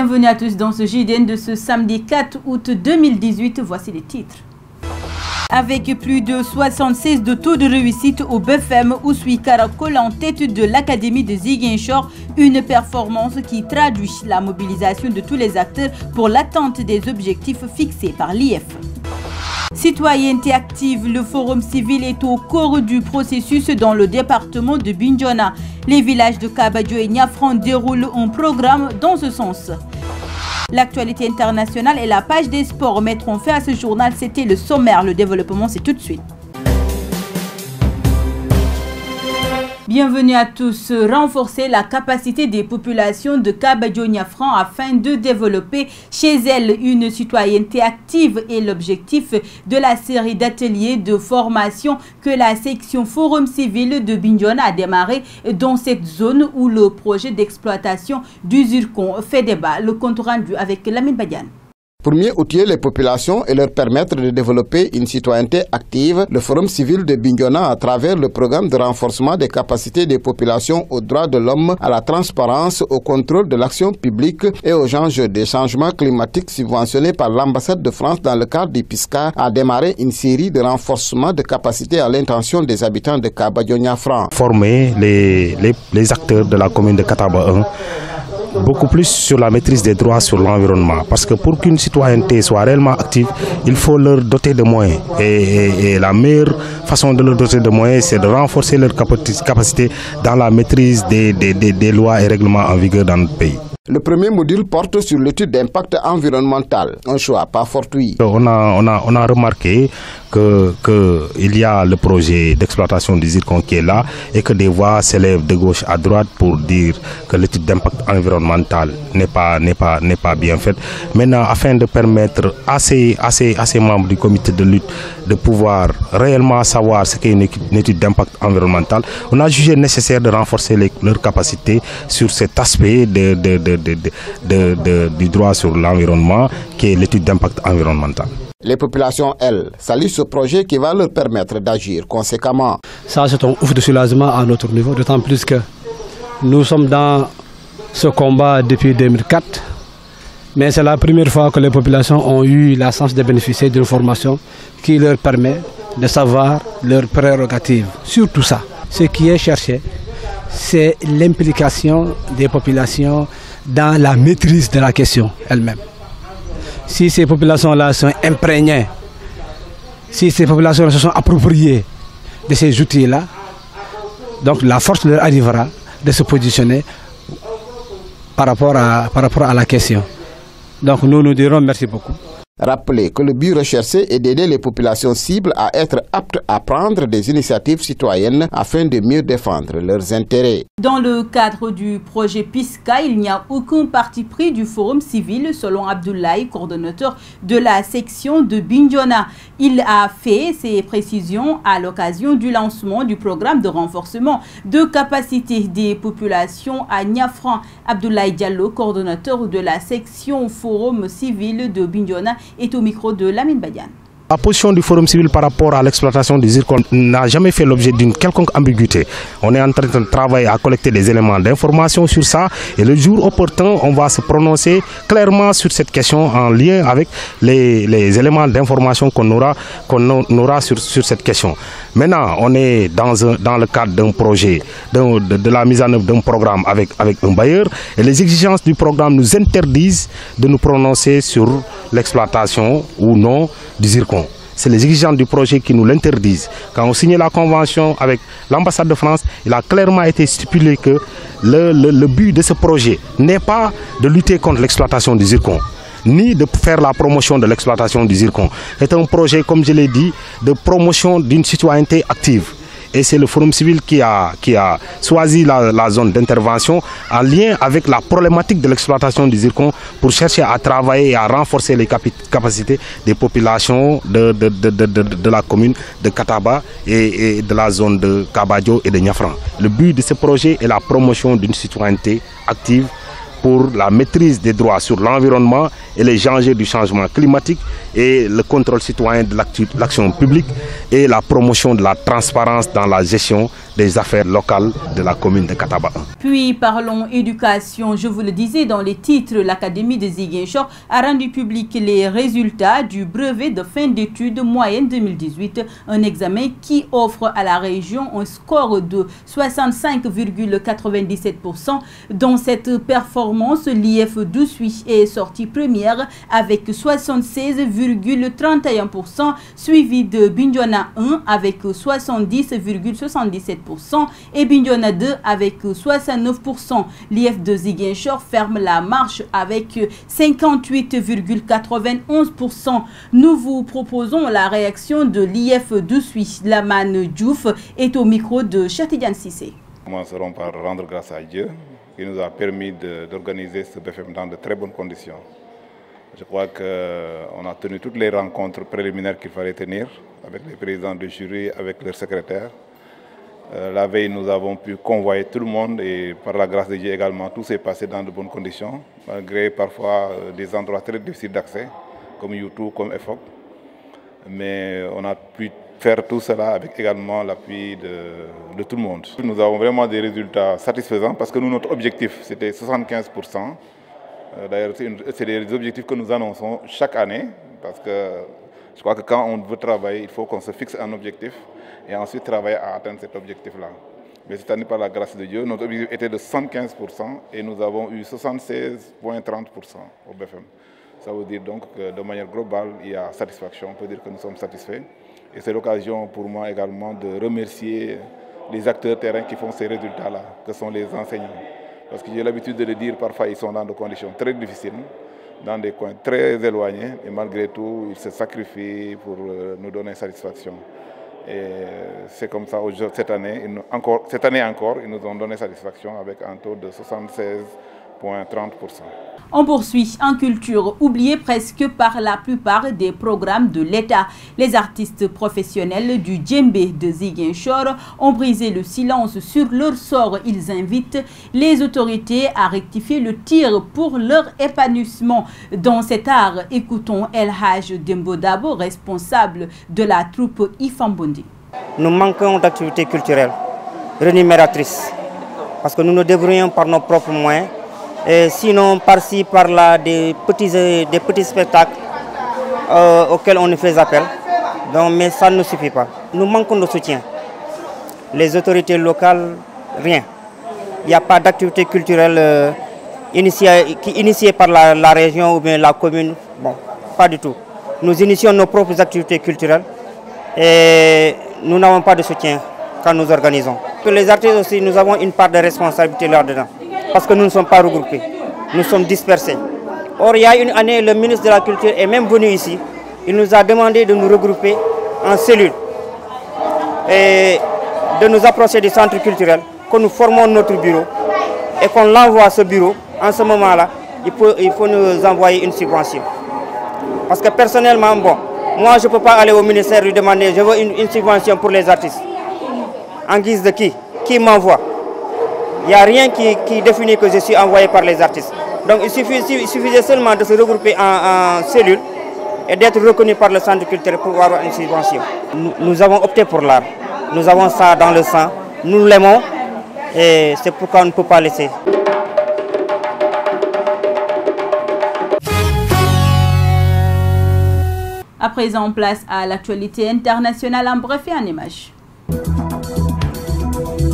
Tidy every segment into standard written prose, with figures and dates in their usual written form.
Bienvenue à tous dans ce JDN de ce samedi 4 août 2018. Voici les titres. Avec plus de 76 de taux de réussite au BFM, Ousoui Karakol en tête de l'Académie de Ziguinchor, une performance qui traduit la mobilisation de tous les acteurs pour l'atteinte des objectifs fixés par l'IF. Citoyenneté active, le forum civil est au cœur du processus dans le département de Bignona. Les villages de Kabadjo et Niafran déroulent un programme dans ce sens. L'actualité internationale et la page des sports mettront fin à ce journal. C'était le sommaire. Le développement, c'est tout de suite. Bienvenue à tous. Renforcer la capacité des populations de Kabadjo-Niafran afin de développer chez elles une citoyenneté active est l'objectif de la série d'ateliers de formation que la section Forum Civil de Bignona a démarré dans cette zone où le projet d'exploitation du zircon fait débat. Le compte rendu avec Lamine Badiane. Pour mieux outiller les populations et leur permettre de développer une citoyenneté active, le Forum civil de Bignona, à travers le programme de renforcement des capacités des populations aux droits de l'homme, à la transparence, au contrôle de l'action publique et aux enjeux des changements climatiques subventionnés par l'ambassade de France dans le cadre du PISCA, a démarré une série de renforcements de capacités à l'intention des habitants de Kabadjo-Niafran. Former les acteurs de la commune de Kataba 1 beaucoup plus sur la maîtrise des droits sur l'environnement. Parce que pour qu'une citoyenneté soit réellement active, il faut leur doter de moyens. Et la meilleure façon de leur doter de moyens, c'est de renforcer leur capacité dans la maîtrise des lois et règlements en vigueur dans notre pays. Le premier module porte sur l'étude d'impact environnemental, un choix pas fortuit. On a remarqué qu'il y a le projet d'exploitation du zircon qui est là et que des voix s'élèvent de gauche à droite pour dire que l'étude d'impact environnemental n'est pas bien faite. Maintenant, afin de permettre à ces membres du comité de lutte de pouvoir réellement savoir ce qu'est une étude d'impact environnemental, on a jugé nécessaire de renforcer leurs capacités sur cet aspect du droit sur l'environnement qui est l'étude d'impact environnemental. Les populations, elles, saluent ce projet qui va leur permettre d'agir conséquemment. Ça, c'est un ouf de soulagement à notre niveau, d'autant plus que nous sommes dans ce combat depuis 2004. Mais c'est la première fois que les populations ont eu la chance de bénéficier d'une formation qui leur permet de savoir leurs prérogatives. Surtout ça, ce qui est cherché, c'est l'implication des populations dans la maîtrise de la question elle-même. Si ces populations-là sont imprégnées, si ces populations se sont appropriées de ces outils-là, donc la force leur arrivera de se positionner par rapport à la question. Donc nous dirons merci beaucoup. Rappelez que le but recherché est d'aider les populations cibles à être aptes à prendre des initiatives citoyennes afin de mieux défendre leurs intérêts. Dans le cadre du projet PISCA, il n'y a aucun parti pris du Forum civil, selon Abdoulaye, coordonnateur de la section de Bignona. Il a fait ces précisions à l'occasion du lancement du programme de renforcement de capacité des populations à Niafran. Abdoulaye Diallo, coordonnateur de la section Forum civil de Bignona, est au micro de Lamine Badiane. La position du Forum civil par rapport à l'exploitation du zircon n'a jamais fait l'objet d'une quelconque ambiguïté. On est en train de travailler à collecter des éléments d'information sur ça et le jour opportun, on va se prononcer clairement sur cette question en lien avec les éléments d'information qu'on aura sur cette question. Maintenant, on est dans le cadre d'un projet, de la mise en œuvre d'un programme avec un bailleur et les exigences du programme nous interdisent de nous prononcer sur l'exploitation ou non du zircon. C'est les exigences du projet qui nous l'interdisent. Quand on signe la convention avec l'ambassade de France, il a clairement été stipulé que le but de ce projet n'est pas de lutter contre l'exploitation du zircon, ni de faire la promotion de l'exploitation du zircon. C'est un projet, comme je l'ai dit, de promotion d'une citoyenneté active. Et c'est le Forum civil qui a choisi la zone d'intervention en lien avec la problématique de l'exploitation du zircon pour chercher à travailler et à renforcer les capacités des populations de la commune de Kataba et de la zone de Kabadjo et de Niafran. Le but de ce projet est la promotion d'une citoyenneté active pour la maîtrise des droits sur l'environnement et les enjeux du changement climatique et le contrôle citoyen de l'action publique et la promotion de la transparence dans la gestion des affaires locales de la commune de Kataba. Puis parlons éducation. Je vous le disais dans les titres, l'Académie de Ziguinchor a rendu public les résultats du brevet de fin d'études moyenne 2018, un examen qui offre à la région un score de 65,97%. Dans cette performance, l'IF d'Oussouye est sortie première avec 76,31%, suivi de Bignona 1 avec 70,77% et Bignona 2 avec 69%. L'IF de Ziguinchor ferme la marche avec 58,91%. Nous vous proposons la réaction de l'IF d'Oussouye. Laman Diouf est au micro de Cheikh Cissé. Nous commencerons par rendre grâce à Dieu qui nous a permis d'organiser ce BFM dans de très bonnes conditions. Je crois qu'on a tenu toutes les rencontres préliminaires qu'il fallait tenir avec les présidents de jury, avec leurs secrétaires. La veille, nous avons pu convoyer tout le monde et par la grâce de Dieu également, tout s'est passé dans de bonnes conditions, malgré parfois des endroits très difficiles d'accès, comme YouTube, comme EFOC. Mais on a pu faire tout cela avec également l'appui de tout le monde. Nous avons vraiment des résultats satisfaisants parce que nous, notre objectif, c'était 75%. D'ailleurs, c'est des objectifs que nous annonçons chaque année parce que je crois que quand on veut travailler, il faut qu'on se fixe un objectif et ensuite travailler à atteindre cet objectif-là. Mais cette année, par la grâce de Dieu, notre objectif était de 75% et nous avons eu 76,30% au BFM. Ça veut dire donc que de manière globale, il y a satisfaction, on peut dire que nous sommes satisfaits. Et c'est l'occasion pour moi également de remercier les acteurs terrain qui font ces résultats-là, que sont les enseignants. Parce que j'ai l'habitude de le dire, parfois ils sont dans des conditions très difficiles, dans des coins très éloignés, et malgré tout, ils se sacrifient pour nous donner satisfaction. Et c'est comme ça, cette année encore, ils nous ont donné satisfaction avec un taux de 76,30%. On poursuit en culture, oubliée presque par la plupart des programmes de l'État. Les artistes professionnels du djembé de Ziguinchor ont brisé le silence sur leur sort. Ils invitent les autorités à rectifier le tir pour leur épanouissement. Dans cet art, écoutons El Haj Dembodabo, responsable de la troupe Ifambondi. Nous manquons d'activités culturelles rémunératrices parce que nous nous débrouillons par nos propres moyens. Et sinon, par-ci, par-là, des petits spectacles auxquels on nous fait appel. Donc, mais ça ne suffit pas. Nous manquons de soutien. Les autorités locales, rien. Il n'y a pas d'activité culturelle initiée par la région ou bien la commune. Bon, pas du tout. Nous initions nos propres activités culturelles et nous n'avons pas de soutien quand nous organisons. Que les artistes aussi, nous avons une part de responsabilité là-dedans. Parce que nous ne sommes pas regroupés, nous sommes dispersés. Or, il y a une année, le ministre de la Culture est même venu ici. Il nous a demandé de nous regrouper en cellules et de nous approcher du centre culturel, que nous formons notre bureau et qu'on l'envoie à ce bureau. En ce moment-là, il faut nous envoyer une subvention. Parce que personnellement, bon, moi je ne peux pas aller au ministère et lui demander je veux une subvention pour les artistes. En guise de qui? Qui m'envoie? Il n'y a rien qui définit que je suis envoyé par les artistes. Donc il suffisait seulement de se regrouper en cellules et d'être reconnu par le centre culturel pour avoir une subvention. Nous avons opté pour l'art. Nous avons ça dans le sang. Nous l'aimons et c'est pourquoi on ne peut pas laisser. À présent, place à l'actualité internationale en bref et en images.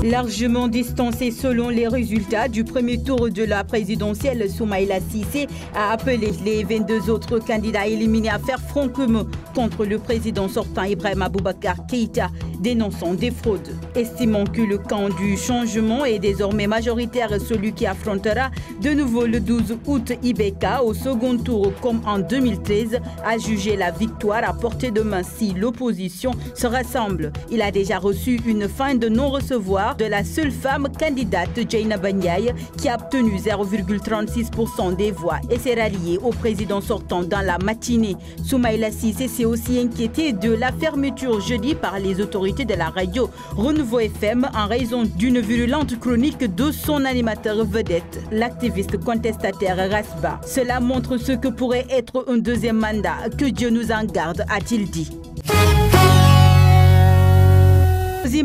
Largement distancé selon les résultats du premier tour de la présidentielle, Soumaïla Cissé a appelé les 22 autres candidats éliminés à faire front commun contre le président sortant Ibrahima Boubacar Keïta, dénonçant des fraudes. Estimant que le camp du changement est désormais majoritaire, celui qui affrontera de nouveau le 12 août Ibeka au second tour comme en 2013 a jugé la victoire à portée de main si l'opposition se rassemble. Il a déjà reçu une fin de non-recevoir de la seule femme candidate, Jaina Banyaï, qui a obtenu 0,36% des voix et s'est ralliée au président sortant dans la matinée. Soumaïla Cissé s'est aussi inquiété de la fermeture jeudi par les autorités de la radio Renouveau FM en raison d'une virulente chronique de son animateur vedette, l'activiste contestataire Rasba. Cela montre ce que pourrait être un deuxième mandat. Que Dieu nous en garde, a-t-il dit.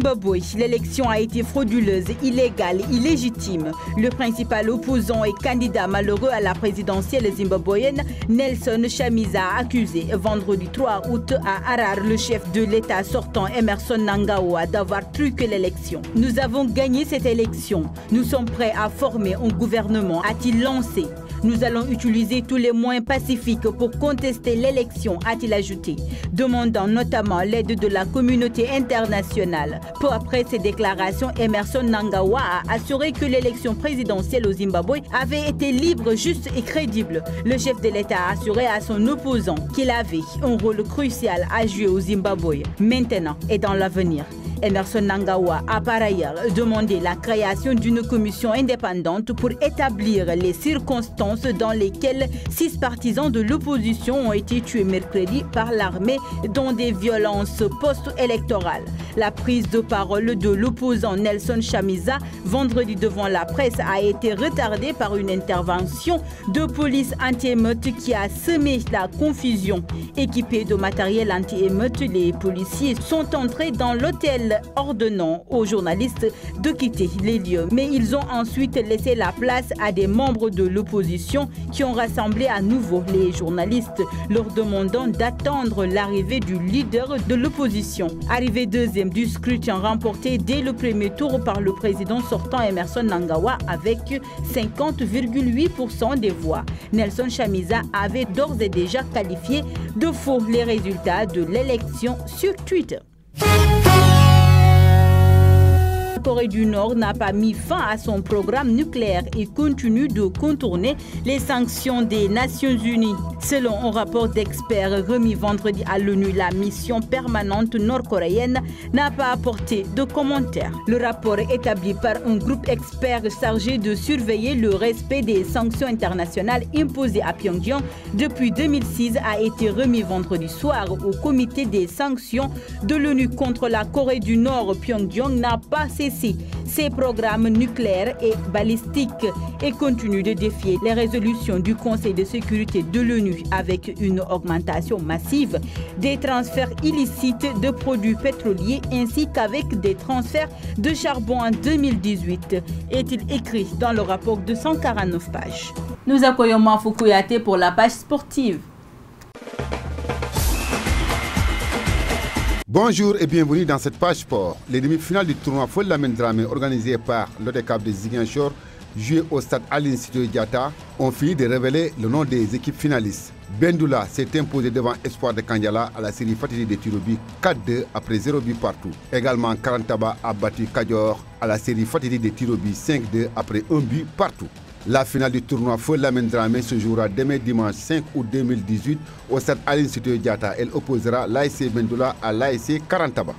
Zimbabwe, l'élection a été frauduleuse, illégale, illégitime. Le principal opposant et candidat malheureux à la présidentielle zimbabwéenne, Nelson Chamisa, a accusé vendredi 3 août à Harare le chef de l'État sortant Emmerson Mnangagwa d'avoir truqué l'élection. Nous avons gagné cette élection. Nous sommes prêts à former un gouvernement, a-t-il lancé. Nous allons utiliser tous les moyens pacifiques pour contester l'élection, a-t-il ajouté, demandant notamment l'aide de la communauté internationale. Peu après ces déclarations, Emmerson Mnangagwa a assuré que l'élection présidentielle au Zimbabwe avait été libre, juste et crédible. Le chef de l'État a assuré à son opposant qu'il avait un rôle crucial à jouer au Zimbabwe, maintenant et dans l'avenir. Emmerson Mnangagwa a par ailleurs demandé la création d'une commission indépendante pour établir les circonstances dans lesquelles 6 partisans de l'opposition ont été tués mercredi par l'armée dans des violences post-électorales. La prise de parole de l'opposant Nelson Chamisa vendredi devant la presse a été retardée par une intervention de police anti-émeute qui a semé la confusion. Équipés de matériel anti-émeute, les policiers sont entrés dans l'hôtel ordonnant aux journalistes de quitter les lieux. Mais ils ont ensuite laissé la place à des membres de l'opposition qui ont rassemblé à nouveau les journalistes, leur demandant d'attendre l'arrivée du leader de l'opposition. Arrivé deuxième du scrutin remporté dès le premier tour par le président sortant Emmerson Mnangagwa avec 50,8% des voix. Nelson Chamisa avait d'ores et déjà qualifié de faux les résultats de l'élection sur Twitter. La Corée du Nord n'a pas mis fin à son programme nucléaire et continue de contourner les sanctions des Nations Unies. Selon un rapport d'experts remis vendredi à l'ONU, la mission permanente nord-coréenne n'a pas apporté de commentaires. Le rapport établi par un groupe expert chargé de surveiller le respect des sanctions internationales imposées à Pyongyang depuis 2006 a été remis vendredi soir au comité des sanctions de l'ONU contre la Corée du Nord. Pyongyang n'a pas cessé ses programmes nucléaires et balistiques et continue de défier les résolutions du Conseil de sécurité de l'ONU avec une augmentation massive des transferts illicites de produits pétroliers ainsi qu'avec des transferts de charbon en 2018, est-il écrit dans le rapport de 149 pages. Nous accueillons Mafou Kouyaté pour la page sportive. Bonjour et bienvenue dans cette page sport. Les demi-finales du tournoi Foll Lamine Dramé organisé par l'ODCAV de Ziguinchor, joué au stade Aline Sitoé Diatta, ont fini de révéler le nom des équipes finalistes. Bendoula s'est imposé devant Espoir de Kandiala à la série fatiguée des tirs au but 4-2 après 0 but partout. Également, Karantaba a battu Kadior à la série fatiguée des tirs au but 5-2 après 1 but partout. La finale du tournoi Foll Lamine Dramé se jouera demain dimanche 5 août 2018 au stade Aline Sitoé Diatta. Elle opposera l'ASC Bendoula à l'ASC Karantaba.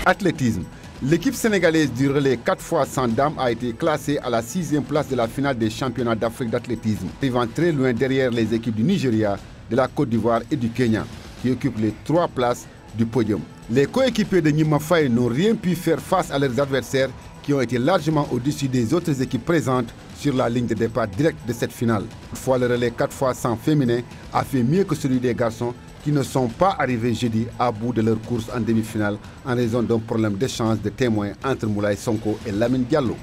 Athlétisme. L'équipe sénégalaise du relais 4x100 dames a été classée à la 6e place de la finale des championnats d'Afrique d'athlétisme, arrivant très loin derrière les équipes du Nigeria, de la Côte d'Ivoire et du Kenya, qui occupent les 3 places du podium. Les coéquipiers de Nima Faye n'ont rien pu faire face à leurs adversaires qui ont été largement au-dessus des autres équipes présentes sur la ligne de départ directe de cette finale. Toutefois, le relais 4x100 féminin a fait mieux que celui des garçons qui ne sont pas arrivés jeudi à bout de leur course en demi-finale en raison d'un problème d'échange de témoins entre Moulay Sonko et Lamine Diallo.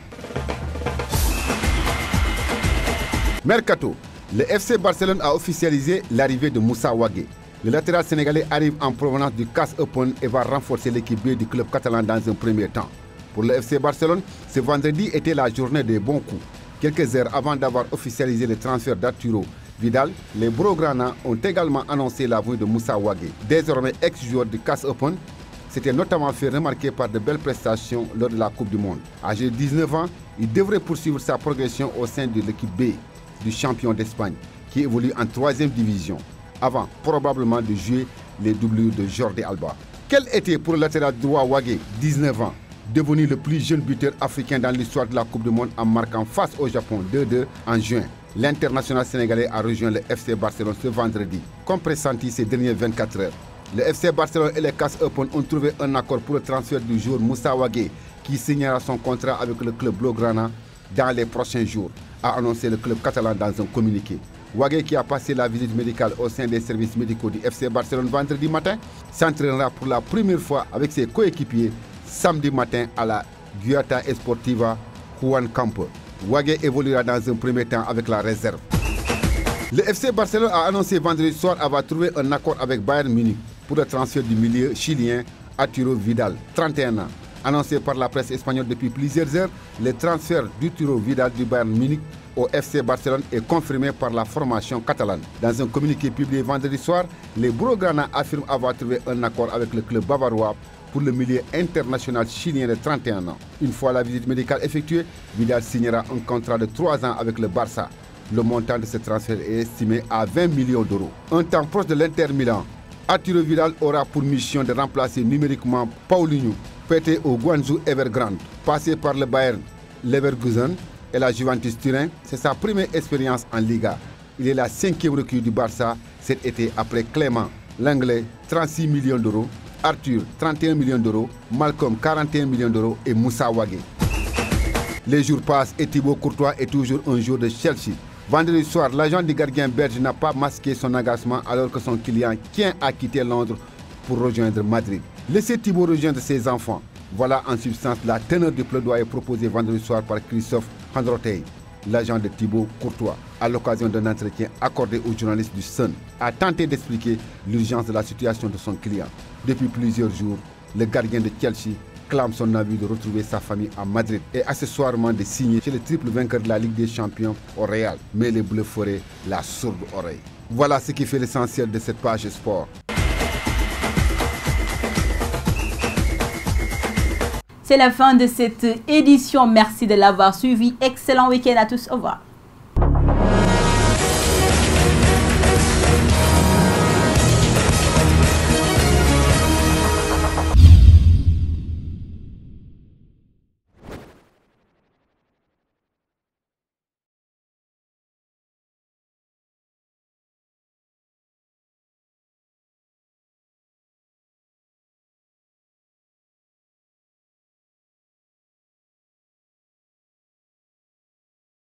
Mercato. Le FC Barcelone a officialisé l'arrivée de Moussa Wagué. Le latéral sénégalais arrive en provenance du CAS Open et va renforcer l'équipe B du club catalan dans un premier temps. Pour le FC Barcelone, ce vendredi était la journée des bons coups. Quelques heures avant d'avoir officialisé le transfert d'Arturo Vidal, les Blaugrana ont également annoncé la venue de Moussa Wagué. Désormais ex-joueur du CAS Open, s'était notamment fait remarquer par de belles prestations lors de la Coupe du Monde. Âgé de 19 ans, il devrait poursuivre sa progression au sein de l'équipe B du champion d'Espagne, qui évolue en 3e division, avant probablement de jouer les doublures de Jordi Alba. Quel était pour le latéral droit Wagué, 19 ans, devenu le plus jeune buteur africain dans l'histoire de la Coupe du Monde en marquant face au Japon 2-2 en juin. L'international sénégalais a rejoint le FC Barcelone ce vendredi, comme pressenti ces dernières 24 heures. Le FC Barcelone et les CAS Open ont trouvé un accord pour le transfert du joueur Moussa Wagué, qui signera son contrat avec le club Blaugrana dans les prochains jours, a annoncé le club catalan dans un communiqué. Wagué, qui a passé la visite médicale au sein des services médicaux du FC Barcelone vendredi matin, s'entraînera pour la première fois avec ses coéquipiers samedi matin à la Guiata Esportiva Juan Campo. Wagué évoluera dans un premier temps avec la réserve. Le FC Barcelone a annoncé vendredi soir avoir trouvé un accord avec Bayern Munich pour le transfert du milieu chilien Arturo Vidal, 31 ans. Annoncé par la presse espagnole depuis plusieurs heures, le transfert d'Arturo Vidal du Bayern Munich au FC Barcelone est confirmé par la formation catalane. Dans un communiqué publié vendredi soir, les Blaugrana affirment avoir trouvé un accord avec le club bavarois pour le milieu international chilien de 31 ans. Une fois la visite médicale effectuée, Vidal signera un contrat de 3 ans avec le Barça. Le montant de ce transfert est estimé à 20 millions d'euros. Un temps proche de l'Inter Milan, Arturo Vidal aura pour mission de remplacer numériquement Paulinho, prêté au Guangzhou Evergrande. Passé par le Bayern Leverkusen et la Juventus Turin, c'est sa première expérience en Liga. Il est la 5e recrue du Barça cet été après Clément, l'Anglais, 36 millions d'euros, Arthur, 31 millions d'euros, Malcolm, 41 millions d'euros et Moussa Wagué. Les jours passent et Thibaut Courtois est toujours un joueur de Chelsea. Vendredi soir, l'agent du gardien belge n'a pas masqué son agacement alors que son client tient à quitter Londres pour rejoindre Madrid. Laissez Thibaut rejoindre ses enfants. Voilà en substance la teneur du plaidoyer proposé vendredi soir par Christophe Handrotey, l'agent de Thibaut Courtois, à l'occasion d'un entretien accordé aux journalistes du Sun, a tenté d'expliquer l'urgence de la situation de son client. Depuis plusieurs jours, le gardien de Chelsea clame son avis de retrouver sa famille à Madrid et accessoirement de signer chez le triple vainqueur de la Ligue des Champions au Real. Mais les Bleus feraient la sourde oreille. Voilà ce qui fait l'essentiel de cette page sport. C'est la fin de cette édition. Merci de l'avoir suivi. Excellent week-end à tous. Au revoir.